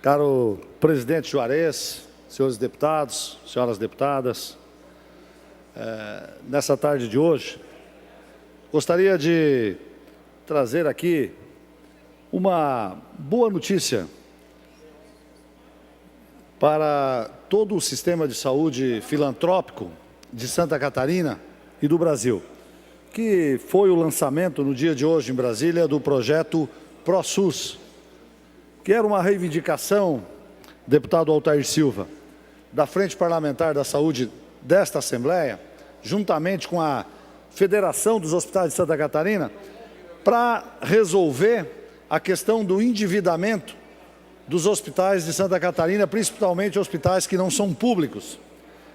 Caro presidente Juarez, senhores deputados, senhoras deputadas, nessa tarde de hoje, gostaria de trazer aqui uma boa notícia para todo o sistema de saúde filantrópico de Santa Catarina e do Brasil, que foi o lançamento no dia de hoje em Brasília do projeto ProSUS, que era uma reivindicação, deputado Altair Silva, da Frente Parlamentar da Saúde desta Assembleia, juntamente com a Federação dos Hospitais de Santa Catarina, para resolver a questão do endividamento dos hospitais de Santa Catarina, principalmente hospitais que não são públicos,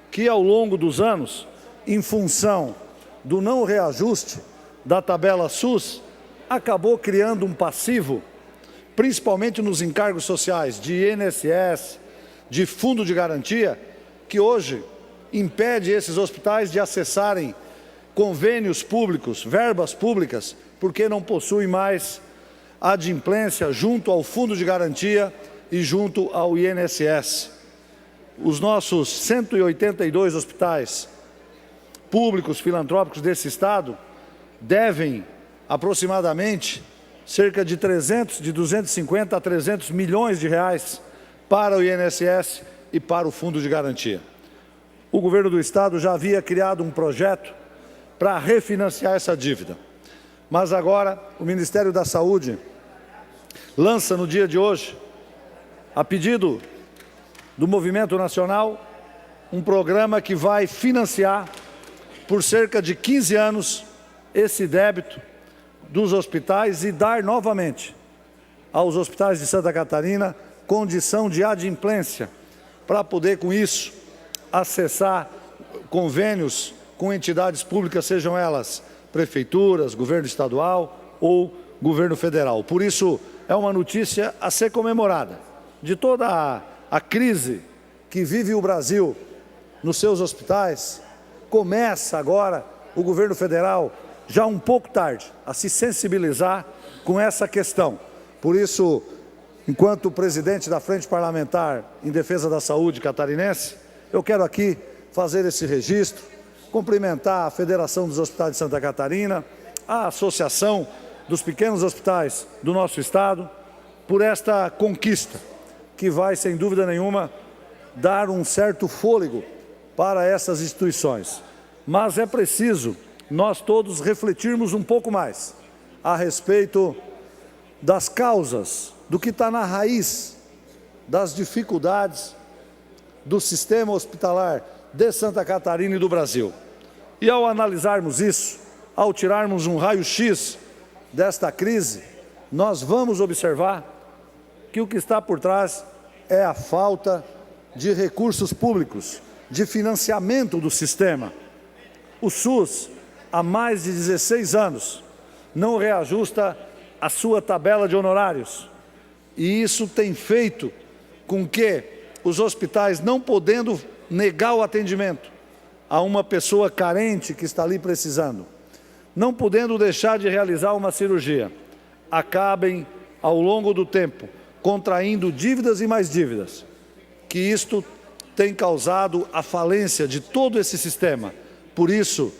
que ao longo dos anos, em função do não reajuste da tabela SUS, acabou criando um passivo, principalmente nos encargos sociais de INSS, de fundo de garantia, que hoje impede esses hospitais de acessarem convênios públicos, verbas públicas, porque não possuem mais adimplência junto ao fundo de garantia e junto ao INSS. Os nossos 182 hospitais públicos filantrópicos desse estado devem aproximadamente cerca de 250 a 300 milhões de reais para o INSS e para o fundo de garantia. O governo do estado já havia criado um projeto para refinanciar essa dívida, mas agora o Ministério da Saúde lança no dia de hoje, a pedido do Movimento Nacional, um programa que vai financiar por cerca de 15 anos esse débito dos hospitais e dar novamente aos hospitais de Santa Catarina condição de adimplência para poder, com isso, acessar convênios com entidades públicas, sejam elas prefeituras, governo estadual ou governo federal. Por isso, é uma notícia a ser comemorada. De toda a crise que vive o Brasil nos seus hospitais, começa agora o governo federal, já um pouco tarde, a se sensibilizar com essa questão. Por isso, enquanto presidente da Frente Parlamentar em Defesa da Saúde catarinense, eu quero aqui fazer esse registro, cumprimentar a Federação dos Hospitais de Santa Catarina, a Associação dos Pequenos Hospitais do nosso estado, por esta conquista, que vai, sem dúvida nenhuma, dar um certo fôlego para essas instituições. Mas é preciso nós todos refletirmos um pouco mais a respeito das causas, do que está na raiz das dificuldades do sistema hospitalar de Santa Catarina e do Brasil. E ao analisarmos isso, ao tirarmos um raio-x desta crise, nós vamos observar que o que está por trás é a falta de recursos públicos, de financiamento do sistema. O SUS, há mais de 16 anos, não reajusta a sua tabela de honorários. E isso tem feito com que os hospitais, não podendo negar o atendimento a uma pessoa carente que está ali precisando, não podendo deixar de realizar uma cirurgia, acabem, ao longo do tempo, contraindo dívidas e mais dívidas, que isto tem causado a falência de todo esse sistema. Por isso,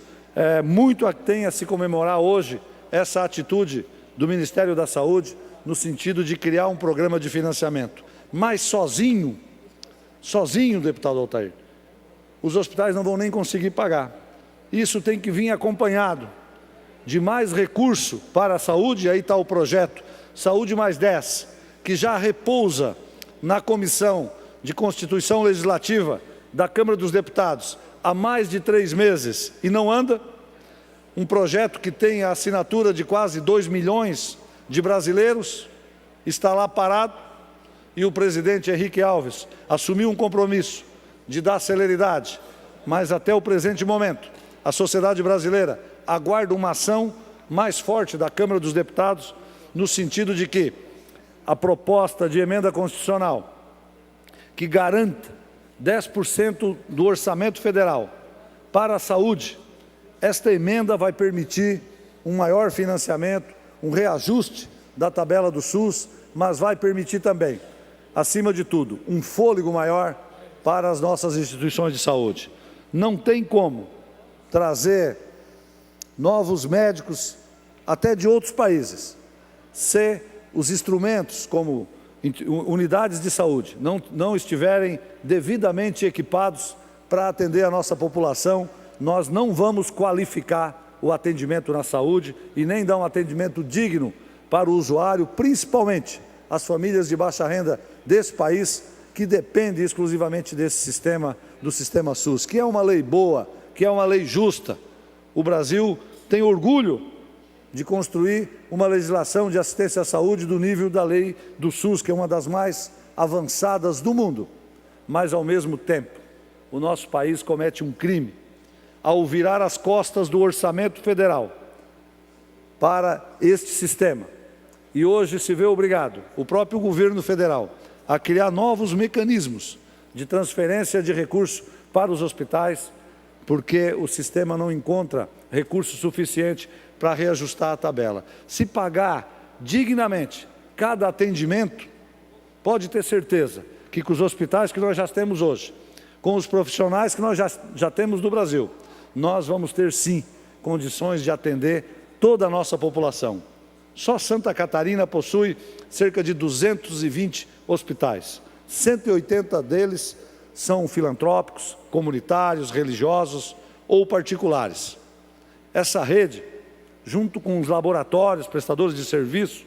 muito tem a se comemorar hoje essa atitude do Ministério da Saúde, no sentido de criar um programa de financiamento. Mas sozinho, deputado Altair, os hospitais não vão nem conseguir pagar. Isso tem que vir acompanhado de mais recurso para a saúde, e aí está o projeto Saúde Mais 10, que já repousa na Comissão de Constituição Legislativa da Câmara dos Deputados há mais de 3 meses e não anda. Um projeto que tem a assinatura de quase 2 milhões de brasileiros, está lá parado, e o presidente Henrique Alves assumiu um compromisso de dar celeridade, mas até o presente momento, a sociedade brasileira aguarda uma ação mais forte da Câmara dos Deputados, no sentido de que a proposta de emenda constitucional que garanta 10% do orçamento federal para a saúde, esta emenda vai permitir um maior financiamento, um reajuste da tabela do SUS, mas vai permitir também, acima de tudo, um fôlego maior para as nossas instituições de saúde. Não tem como trazer novos médicos até de outros países, se os instrumentos como unidades de saúde não estiverem devidamente equipados para atender a nossa população. Nós não vamos qualificar o atendimento na saúde e nem dar um atendimento digno para o usuário, principalmente as famílias de baixa renda desse país, que dependem exclusivamente desse sistema, do sistema SUS, que é uma lei boa, que é uma lei justa. O Brasil tem orgulho de construir uma legislação de assistência à saúde do nível da lei do SUS, que é uma das mais avançadas do mundo. Mas, ao mesmo tempo, o nosso país comete um crime ao virar as costas do orçamento federal para este sistema. E hoje se vê obrigado, o próprio governo federal, a criar novos mecanismos de transferência de recursos para os hospitais, porque o sistema não encontra recurso suficiente para reajustar a tabela. Se pagar dignamente cada atendimento, pode ter certeza que com os hospitais que nós já temos hoje, com os profissionais que nós já temos no Brasil, nós vamos ter sim condições de atender toda a nossa população. Só Santa Catarina possui cerca de 220 hospitais. 180 deles são filantrópicos, comunitários, religiosos ou particulares. Essa rede, junto com os laboratórios, prestadores de serviço,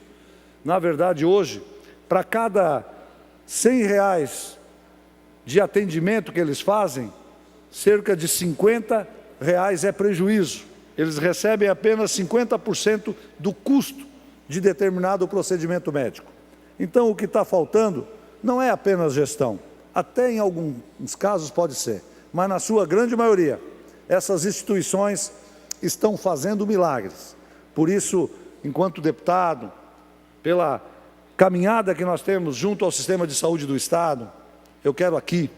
na verdade hoje, para cada R$100 de atendimento que eles fazem, cerca de R$50 é prejuízo. Eles recebem apenas 50% do custo de determinado procedimento médico. Então, o que está faltando não é apenas gestão, até em alguns casos pode ser, mas na sua grande maioria, essas instituições estão fazendo milagres. Por isso, enquanto deputado, pela caminhada que nós temos junto ao sistema de saúde do Estado, eu quero aqui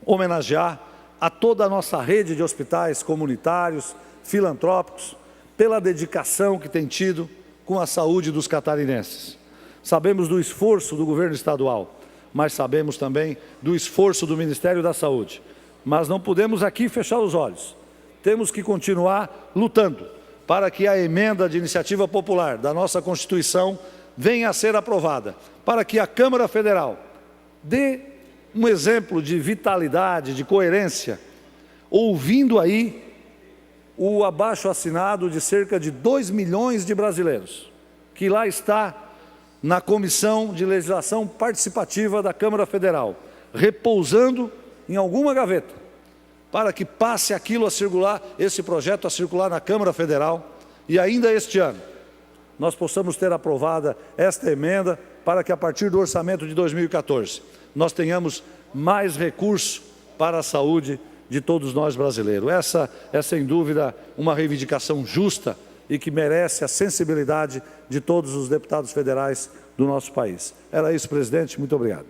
homenagear a toda a nossa rede de hospitais comunitários, filantrópicos, pela dedicação que tem tido com a saúde dos catarinenses. Sabemos do esforço do governo estadual, mas sabemos também do esforço do Ministério da Saúde. Mas não podemos aqui fechar os olhos. Temos que continuar lutando para que a emenda de iniciativa popular da nossa Constituição venha a ser aprovada, para que a Câmara Federal dê um exemplo de vitalidade, de coerência, ouvindo aí o abaixo-assinado de cerca de 2 milhões de brasileiros, que lá está na Comissão de Legislação Participativa da Câmara Federal, repousando em alguma gaveta, para que passe aquilo a circular, esse projeto a circular na Câmara Federal, e ainda este ano nós possamos ter aprovada esta emenda, para que a partir do orçamento de 2014 nós tenhamos mais recursos para a saúde de todos nós brasileiros. Essa é sem dúvida uma reivindicação justa e que merece a sensibilidade de todos os deputados federais do nosso país. Era isso, presidente. Muito obrigado.